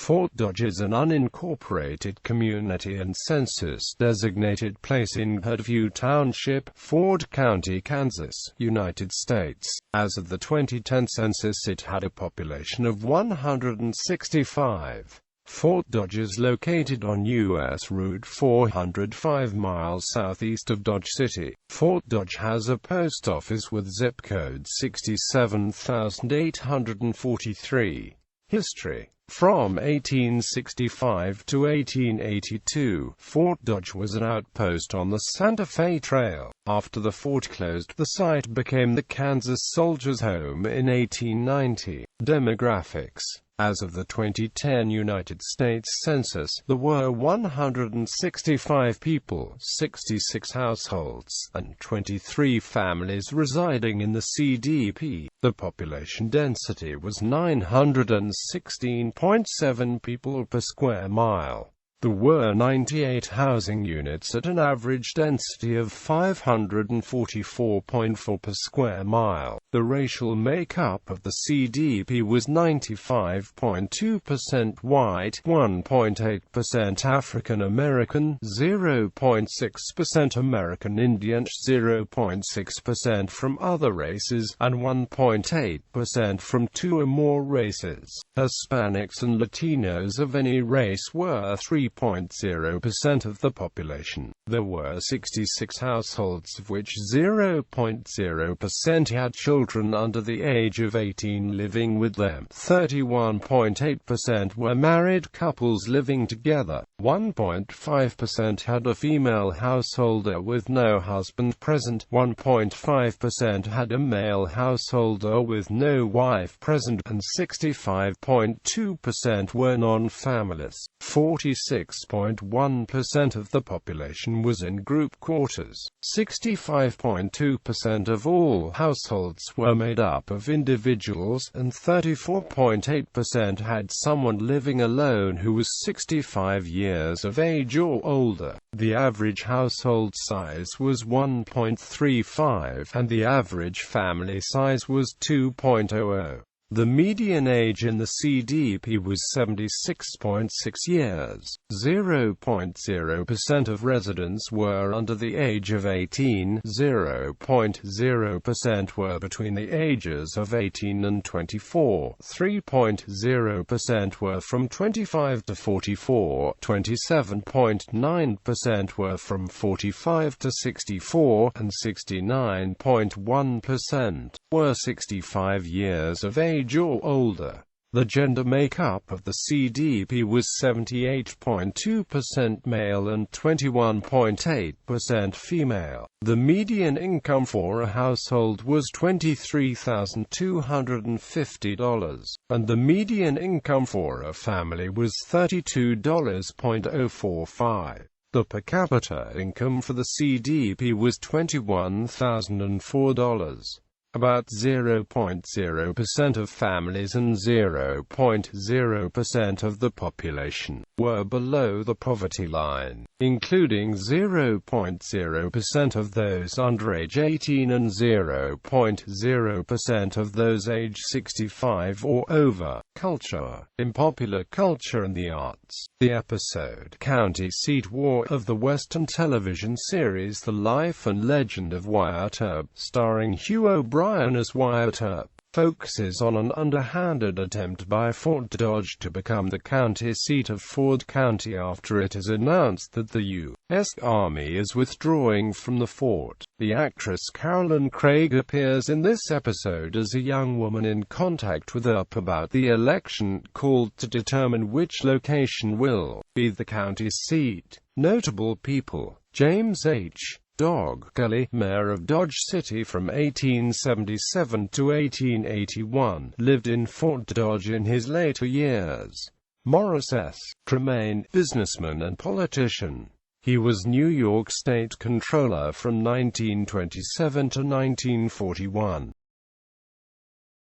Fort Dodge is an unincorporated community and census-designated place in Grandview Township, Ford County, Kansas, United States. As of the 2010 census, it had a population of 165. Fort Dodge is located on U.S. Route 405 miles southeast of Dodge City. Fort Dodge has a post office with zip code 67,843. History. From 1865 to 1882, Fort Dodge was an outpost on the Santa Fe Trail. After the fort closed, the site became the Kansas Soldiers' Home in 1890. Demographics. As of the 2010 United States Census, there were 165 people, 66 households, and 23 families residing in the CDP. The population density was 916.7 people per square mile. There were 98 housing units at an average density of 544.4 per square mile. The racial makeup of the CDP was 95.2% white, 1.8% African American, 0.6% American Indian, 0.6% from other races, and 1.8% from two or more races. Hispanics and Latinos of any race were 3.0% of the population. There were 66 households, of which 0.0% had children under the age of 18 living with them. 31.8% were married couples living together. 1.5% had a female householder with no husband present. 1.5% had a male householder with no wife present, and 65.2% were non-families. 46.1% of the population was in group quarters. 65.2% of all households were made up of individuals, and 34.8% had someone living alone who was 65 years of age or older. The average household size was 1.35, and the average family size was 2.00. The median age in the CDP was 76.6 years. 0.0% of residents were under the age of 18. 0.0% were between the ages of 18 and 24. 3.0% were from 25 to 44. 27.9% were from 45 to 64, and 69.1% were 65 years of age or older. The gender makeup of the CDP was 78.2% male and 21.8% female. The median income for a household was $23,250, and the median income for a family was $32.045. The per capita income for the CDP was $21,004. About 0.0% of families and 0.0% of the population were below the poverty line, including 0.0% of those under age 18 and 0.0% of those age 65 or over. Culture. In popular culture and the arts, the episode County Seat War of the Western television series The Life and Legend of Wyatt Earp, starring Hugh O'Brien as Wyatt Earp, focuses on an underhanded attempt by Fort Dodge to become the county seat of Ford County after it is announced that the U.S. Army is withdrawing from the fort. The actress Carolyn Craig appears in this episode as a young woman in contact with Earp about the election called to determine which location will be the county seat. Notable people: James H. Dog Kelly, mayor of Dodge City from 1877 to 1881, lived in Fort Dodge in his later years. Morris S. Tremaine, businessman and politician. He was New York State Comptroller from 1927 to 1941.